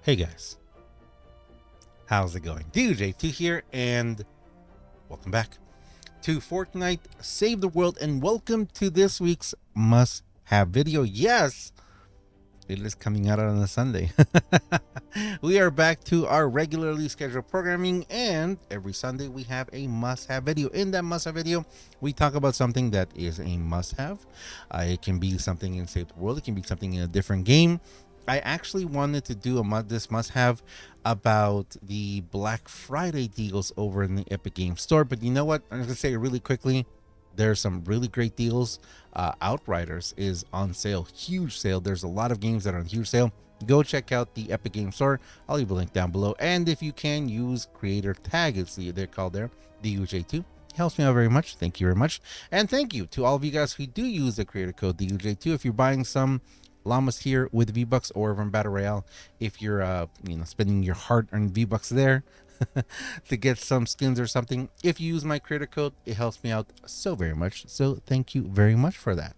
Hey guys, how's it going? DJ2 here, and welcome back to Fortnite Save the World, and welcome to this week's must-have video. Yes, it is coming out on a Sunday. We are back to our regularly scheduled programming, and every Sunday we have a must-have video. In that must-have video, we talk about something that is a must-have. It can be something in Save the World. It can be something in a different game. I actually wanted to do this must-have about the Black Friday deals over in the Epic Games Store, but you know what? I'm going to say it really quickly. There's some really great deals. Outriders is on sale, huge sale. There's a lot of games that are on huge sale. Go check out the Epic Games Store. I'll leave a link down below. And if you can, use creator tag, they're called there, DUJ2. It helps me out very much. Thank you very much. And thank you to all of you guys who do use the creator code DUJ2. If you're buying some llamas here with V-Bucks or from Battle Royale, if you're spending your hard-earned V-Bucks there to get some skins or something, if you use my creator code, it helps me out so very much. So thank you very much for that.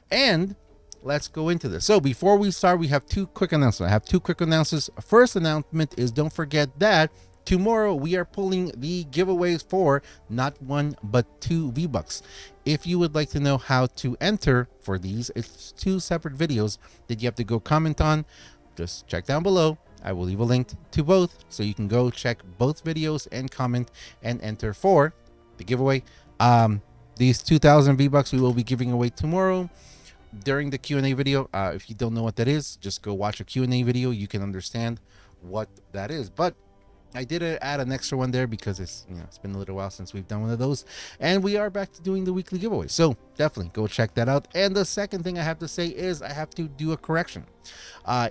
And let's go into this. So before we start, we have two quick announcements. I have two quick announcements. First announcement is, don't forget that tomorrow we are pulling the giveaways for not one but 2 V-Bucks. If you would like to know how to enter for these, it's 2 separate videos that you have to go comment on. Just check down below. I will leave a link to both, so you can go check both videos and comment and enter for the giveaway. These 2,000 V-Bucks we will be giving away tomorrow during the Q&A video. If you don't know what that is, just go watch a Q&A video. You can understand what that is. But I did add an extra one there because it's been a little while since we've done one of those, and we are back to doing the weekly giveaway. So definitely go check that out. And the second thing I have to say is I have to do a correction.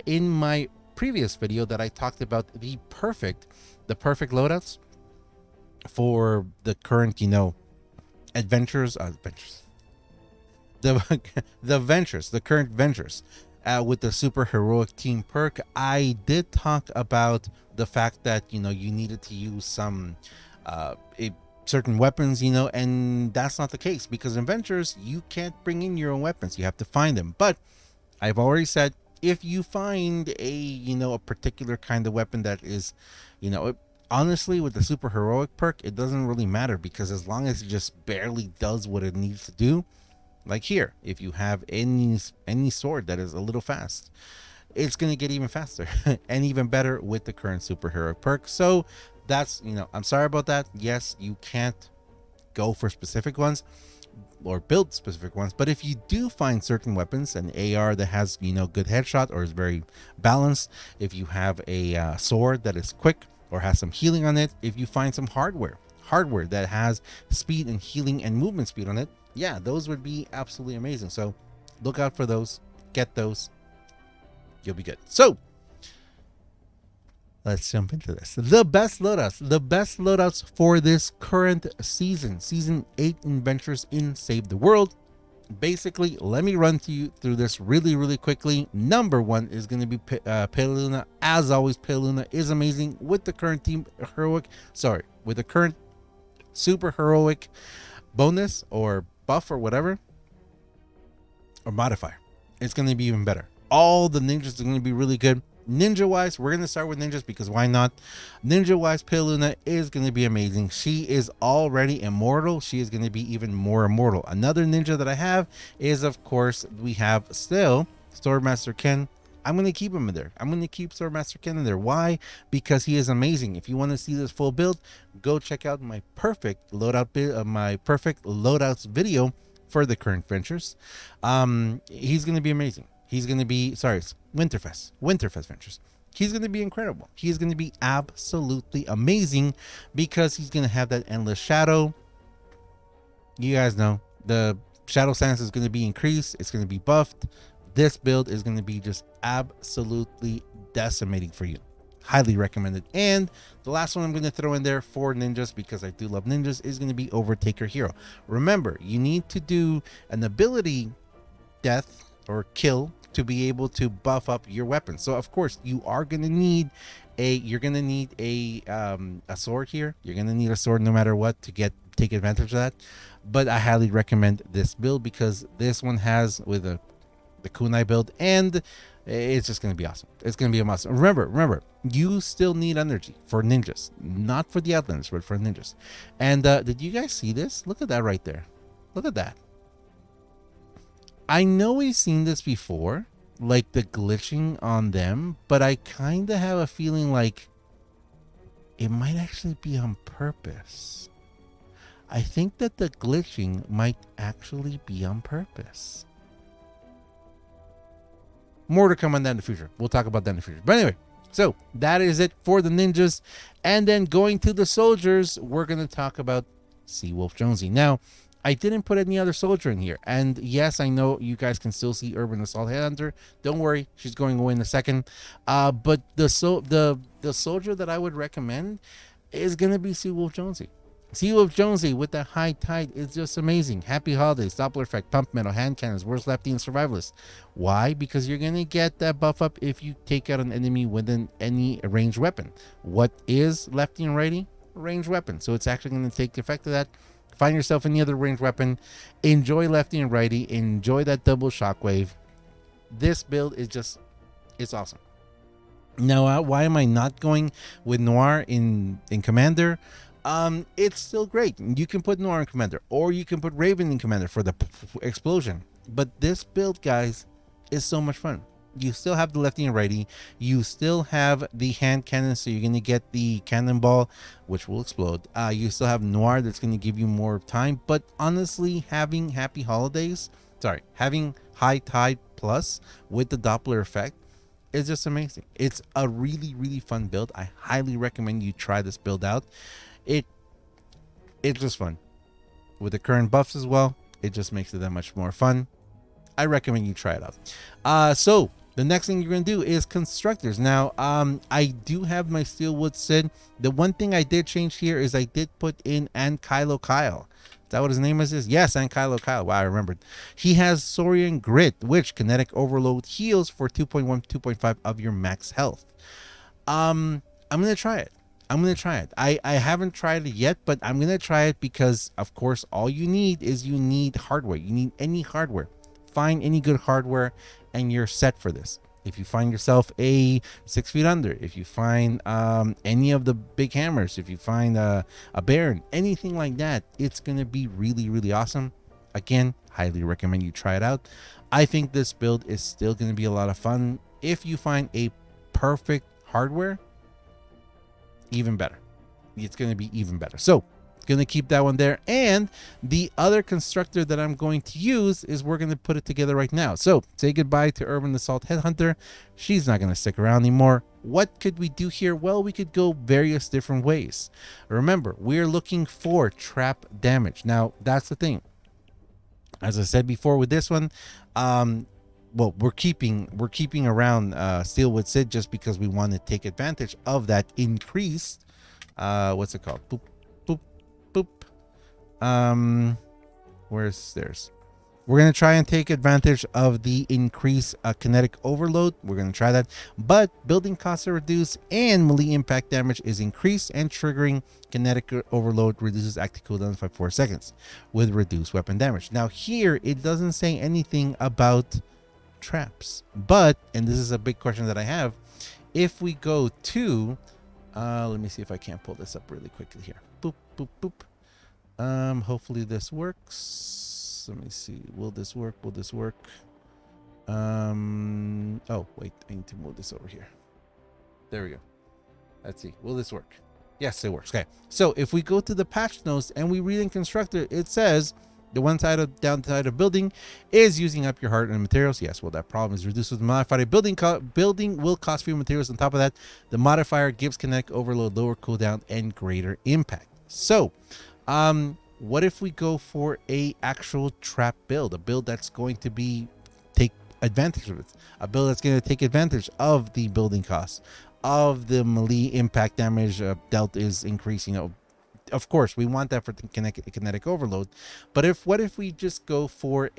In my previous video that I talked about the perfect loadouts for the current adventures, the current ventures with the super heroic team perk, I did talk about the fact that you needed to use some certain weapons, and that's not the case, because in ventures you can't bring in your own weapons, you have to find them. But I've already said, if you find a particular kind of weapon that is honestly, with the super heroic perk, it doesn't really matter, because as long as it just barely does what it needs to do, like here, if you have any sword that is a little fast, it's going to get even faster and even better with the current super heroic perk. So that's, I'm sorry about that. Yes, you can't go for specific ones or build specific ones, but if you do find certain weapons, an AR that has good headshot or is very balanced, if you have a sword that is quick or has some healing on it, if you find some hardware that has speed and healing and movement speed on it, yeah, those would be absolutely amazing. So look out for those, get those, you'll be good. So let's jump into this. The best loadouts for this current season 8 adventures in Save the World. Basically, let me run you through this really quickly. Number 1 is going to be Peluna. As always, Peluna is amazing with the current with the current super heroic bonus or buff or whatever, or modifier. It's going to be even better. All the ninjas are going to be really good. Ninja wise, we're going to start with ninjas because why not? Ninja wise, Peluna is going to be amazing. She is already immortal. She is going to be even more immortal. Another ninja that I have is, of course, we have still Swordmaster Ken. I'm going to keep him in there. I'm going to keep Swordmaster Ken in there. Why? Because he is amazing. If you want to see this full build, go check out my perfect loadout loadouts video for the current ventures. He's going to be amazing. He's going to be, Winterfest ventures. He's going to be incredible. He's going to be absolutely amazing because he's going to have that endless shadow. You guys know the shadow stance is going to be increased. It's going to be buffed. This build is going to be just absolutely decimating for you. Highly recommended. And the last one I'm going to throw in there for ninjas, because I do love ninjas, is going to be Overtaker Hero. Remember, you need to do an ability death or kill to be able to buff up your weapon. So of course you are going to need a sword here. You're going to need a sword no matter what to take advantage of that. But I highly recommend this build because this one has with the kunai build and It's just going to be awesome. It's going to be awesome. Remember, you still need energy for ninjas, not for the Outlanders, but for ninjas. And did you guys see this? Look at that right there. Look at that. I know we've seen this before, like the glitching on them, but I kind of have a feeling like it might actually be on purpose. I think that the glitching might actually be on purpose. More to come on that in the future. We'll talk about that in the future. But anyway, so that is it for the ninjas. And then going to the soldiers, we're going to talk about Seawolf Jonesy. Now, I didn't put any other soldier in here. And yes, I know you guys can still see Urban Assault Headhunter. Don't worry, she's going away in a second. But the soldier that I would recommend is going to be Seawolf Jonesy. Seawolf Jonesy with the high tide is just amazing. Happy holidays, Doppler effect, pump metal, hand cannons, worst lefty, and survivalist. Why? Because you're going to get that buff up if you take out an enemy within any ranged weapon. What is lefty and righty? Ranged weapon. So it's actually going to take the effect of that. Find yourself any other ranged weapon. Enjoy lefty and righty. Enjoy that double shockwave. This build is just, it's awesome. Now, why am I not going with Noir in Commander? It's still great. You can put Noir in Commander, or you can put Raven in Commander for the explosion. But this build, guys, is so much fun. You still have the lefty and righty. You still have the hand cannon, so you're going to get the cannonball, which will explode. You still have Noir that's going to give you more time. But honestly, having having High Tide Plus with the Doppler effect is just amazing. It's a really, really fun build. I highly recommend you try this build out. It's just fun. With the current buffs as well, it just makes it that much more fun. I recommend you try it out. So the next thing you're going to do is Constructors. Now, I do have my Steelwood Sid. The one thing I did change here is I did put in Kylo Kyle. Is that what his name is? Yes, Kylo Kyle. Wow, I remembered. He has Saurian Grit, which Kinetic Overload heals for 2.1, 2.5 of your max health. I'm going to try it. I haven't tried it yet, but I'm going to try it because, of course, all you need is hardware. You need any hardware. Find any good hardware and you're set for this. If you find yourself a 6 feet under, if you find any of the big hammers, if you find a Baron, anything like that, it's going to be really, really awesome. Again, highly recommend you try it out. I think this build is still going to be a lot of fun. If you find a perfect hardware, even better. It's going to be even better. So going to keep that one there. And the other constructor that I'm going to use is we're going to put it together right now. So say goodbye to Urban Assault Headhunter. She's not going to stick around anymore. What could we do here? Well, we could go various different ways. Remember, we're looking for trap damage. Now, that's the thing. As I said before with this one, well, we're keeping around Steelwood Sid just because we want to take advantage of that increased what's it called? Boop, boop, boop. Where's theirs? We're going to try and take advantage of the increased kinetic overload. We're going to try that. But building costs are reduced and melee impact damage is increased, and triggering kinetic overload reduces active cooldown by 4 seconds with reduced weapon damage. Now here, it doesn't say anything about traps. But, and this is a big question that I have, if we go to, let me see if I can't pull this up really quickly here. Boop, boop, boop. Hopefully this works. Let me see. Will this work? Will this work? Oh, wait. I need to move this over here. There we go. Let's see. Will this work? Yes, it works. Okay. So if we go to the patch notes and we read in Constructor, it says the one side of downside of building is using up your heart and materials. Yes, well, that problem is reduced with the modifier. Building will cost fewer materials. On top of that, the modifier gives kinetic overload, lower cooldown, and greater impact. So, what if we go for a actual trap build, a build that's going to be take advantage of it, a build that's going to take advantage of the building costs, of the melee impact damage dealt is increasing. Of course, we want that for the kinetic overload, but what if we just go for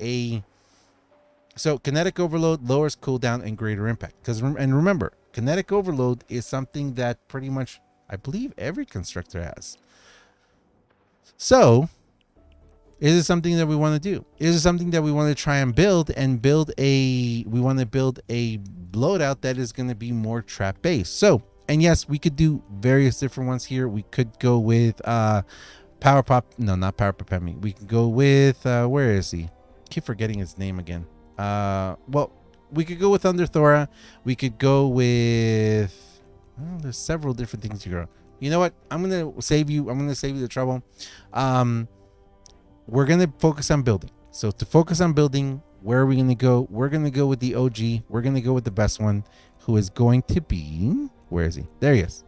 so kinetic overload lowers cooldown and greater impact? And remember, kinetic overload is something that pretty much, I believe, every constructor has. So Is it something that we want to do? Is it something that we want to try and build we want to build a loadout that is going to be more trap based? So, and yes, we could do various different ones here. We could go with Power Pop. No, not Power Pop. We could go with where is he? Keep forgetting his name again. Well, we could go with Thora. We could go with there's several different things to go. You know what? I'm gonna save you the trouble. We're gonna focus on building. So to focus on building, where are we gonna go? We're gonna go with the OG. We're gonna go with the best one, who is going to be, where is he? There he is.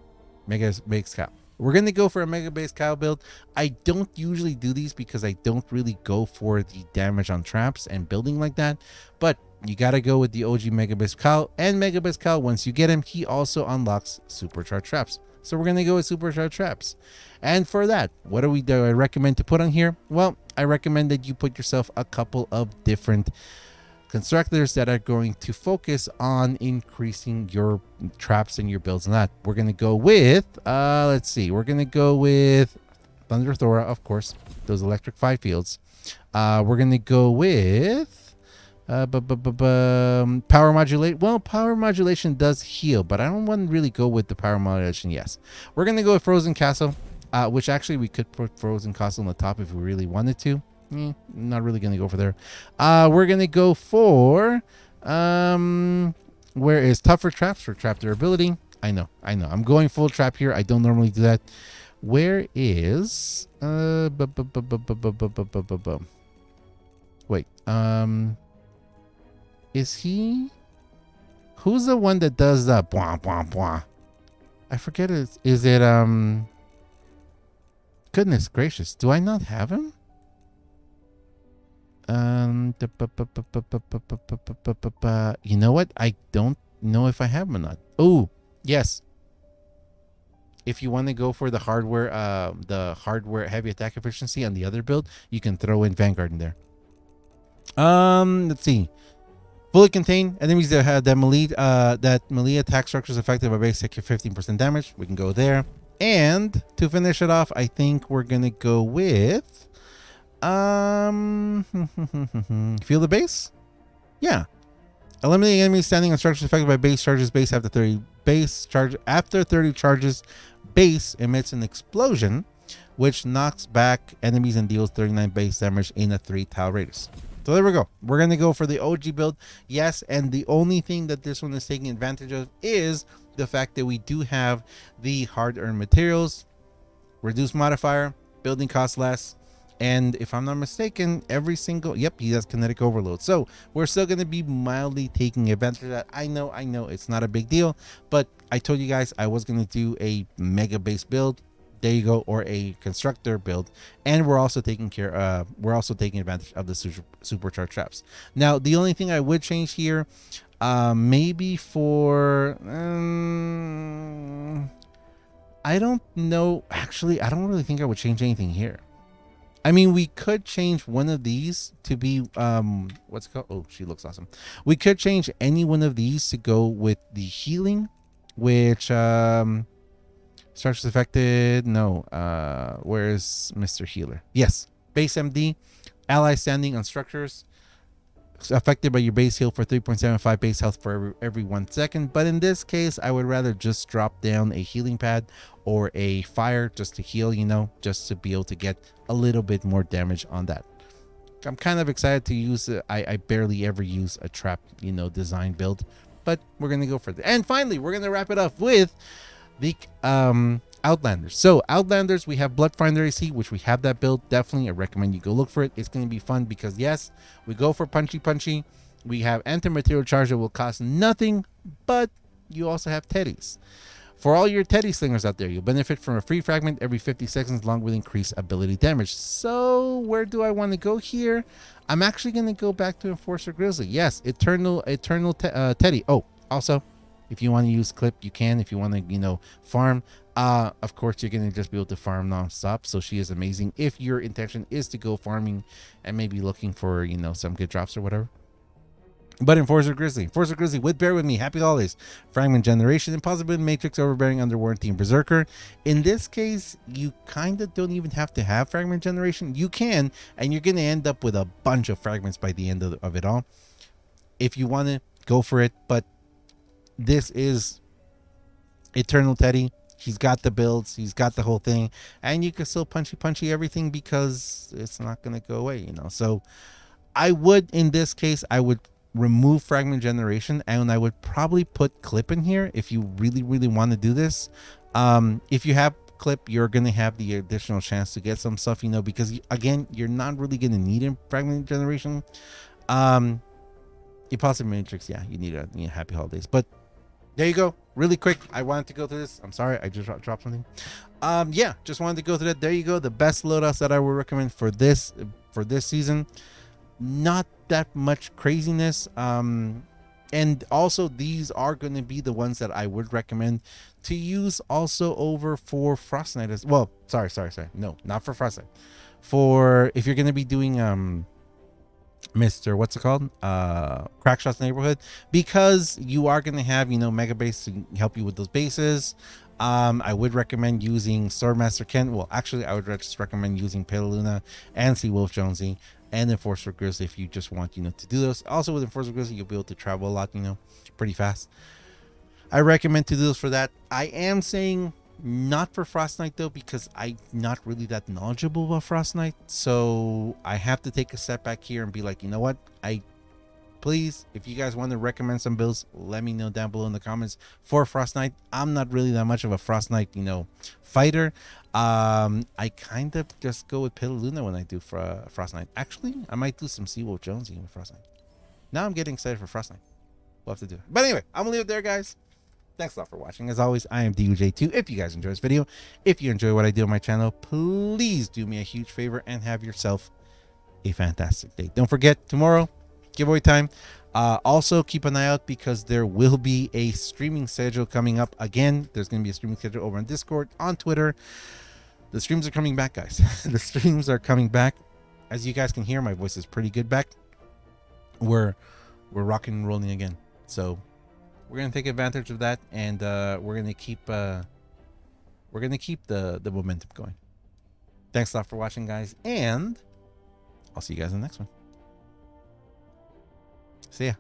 Mega Base Cow. We're gonna go for a Mega Base Cow build. I don't usually do these because I don't really go for the damage on traps and building like that. But you gotta go with the OG Mega Base Cow. And Mega Base Cow, once you get him, he also unlocks supercharged traps. So we're gonna go with supercharged traps. And for that, what do I recommend to put on here? Well, I recommend that you put yourself a couple of different constructors that are going to focus on increasing your traps and your builds and that. We're gonna go with let's see, we're gonna go with Thora, of course, those electric 5 fields. We're gonna go with power modulate. Well, power modulation does heal, but I don't want to really go with the power modulation. Yes, we're gonna go with Frozen Castle, which actually we could put Frozen Castle on the top if we really wanted to. Not really gonna go for there. We're gonna go for where is tougher traps for trap durability. I know I'm going full trap here. I don't normally do that. Where is wait, is he, who's the one that does the bwah bwah bwah? I forget it. Is it goodness gracious, do I not have him? You know what? I don't know if I have him or not. Oh, yes. If you want to go for the hardware heavy attack efficiency on the other build, you can throw in Vanguard in there. Let's see. Fully contain enemies that have that melee attack structures affected by basic 15% damage. We can go there. And to finish it off, I think we're gonna go with feel the base? Yeah. Eliminating enemies standing on structures affected by base charges. Base after 30 base charge after 30 charges. Base emits an explosion which knocks back enemies and deals 39 base damage in a 3 tile radius. So there we go. We're going to go for the OG build. Yes, and the only thing that this one is taking advantage of is the fact that we do have the hard-earned materials, reduced modifier, building costs less, and if I'm not mistaken, every single, yep, he has kinetic overload. So we're still going to be mildly taking advantage of that. I know it's not a big deal, but I told you guys I was going to do a mega base build. There you go, or a constructor build, and we're also taking advantage of the supercharged traps. Now, the only thing I would change here, maybe for I don't know. Actually, I don't really think I would change anything here. I mean, we could change one of these to be what's it called? Oh, she looks awesome. We could change any one of these to go with the healing, which structures affected. No. Where's Mr. Healer? Yes. Base MD. Ally standing on structures affected by your base heal for 3.75 base health for every 1 second. But in this case, I would rather just drop down a healing pad or a fire just to heal, just to be able to get a little bit more damage on that. I'm kind of excited to use it. I barely ever use a trap, design build, but we're going to go for that. And finally, we're going to wrap it up with the Outlanders. So Outlanders, we have Bloodfinder AC, which we have that build. Definitely, I recommend you go look for it. It's going to be fun because yes, we go for punchy. We have anti-material charge that will cost nothing, but you also have Teddies. For all your Teddy slingers out there, you'll benefit from a free fragment every 50 seconds along with increased ability damage. So where do I want to go here? I'm actually going to go back to Enforcer Grizzly. Yes, Eternal Teddy. Oh, also, if you want to use clip, you can. If you want to, farm, of course, you're going to just be able to farm non-stop. So she is amazing. If your intention is to go farming and maybe looking for, some good drops or whatever. But Enforcer Grizzly with Bear With Me, Happy Holidays, Fragment Generation, Impossible Matrix, Overbearing, Under Warranty, and Berserker. In this case, you kind of don't even have to have Fragment Generation. You can, and you're going to end up with a bunch of fragments by the end of it all. If you want to, go for it. But this is Eternal Teddy. He's got the builds. He's got the whole thing. And you can still punchy everything because it's not going to go away, you know. So I would, in this case, I would remove Fragment Generation, and I would probably put Clip in here if you really want to do this. If you have Clip, you're going to have the additional chance to get some stuff, you know, because again, you're not really going to need a Fragment Generation. Impossible Matrix, yeah, you need a Happy Holidays. But there you go. Really quick, I wanted to go through this. I'm sorry, I just dropped something. Yeah, just wanted to go through that. There you go. The best loadouts that I would recommend for this season. Not that much craziness. And also these are going to be the ones that I would recommend to use also over for Frost Knight as well. Sorry. No, not for Frost Knight. For if you're going to be doing Mr. What's it called? Crackshot's Neighborhood, because you are going to have, you know, Mega Base to help you with those bases. I would recommend using Swordmaster Ken. Well, actually, I would just recommend using Petaluna and Seawolf Jonesy and Enforcer Grizzly if you just want, you know, to do those. Also, with Enforcer Grizzly, you'll be able to travel a lot, you know, pretty fast. I recommend to do those for that. I am saying not for Frost Knight though, because I'm not really that knowledgeable about Frost Knight. So I have to take a step back here and be like, you know what? Please, if you guys want to recommend some builds, let me know down below in the comments for Frost Knight. I'm not really that much of a Frost Knight, you know, fighter. I kind of just go with Petaluna when I do for Frost Knight. Actually, I might do some Seawolf Jonesy with Frost Knight. Now I'm getting excited for Frost Knight. We'll have to do it. But anyway, I'm gonna leave it there, guys. Thanks a lot for watching. As always, I am DUJ2. If you guys enjoy this video, if you enjoy what I do on my channel, please do me a huge favor and have yourself a fantastic day. Don't forget, tomorrow, giveaway time. Also, keep an eye out because there will be a streaming schedule coming up. Again, there's going to be a streaming schedule over on Discord, on Twitter. The streams are coming back, guys. The streams are coming back. As you guys can hear, my voice is pretty good back. We're rocking and rolling again. So we're gonna take advantage of that, and we're gonna keep the momentum going. Thanks a lot for watching, guys, and I'll see you guys in the next one. See ya.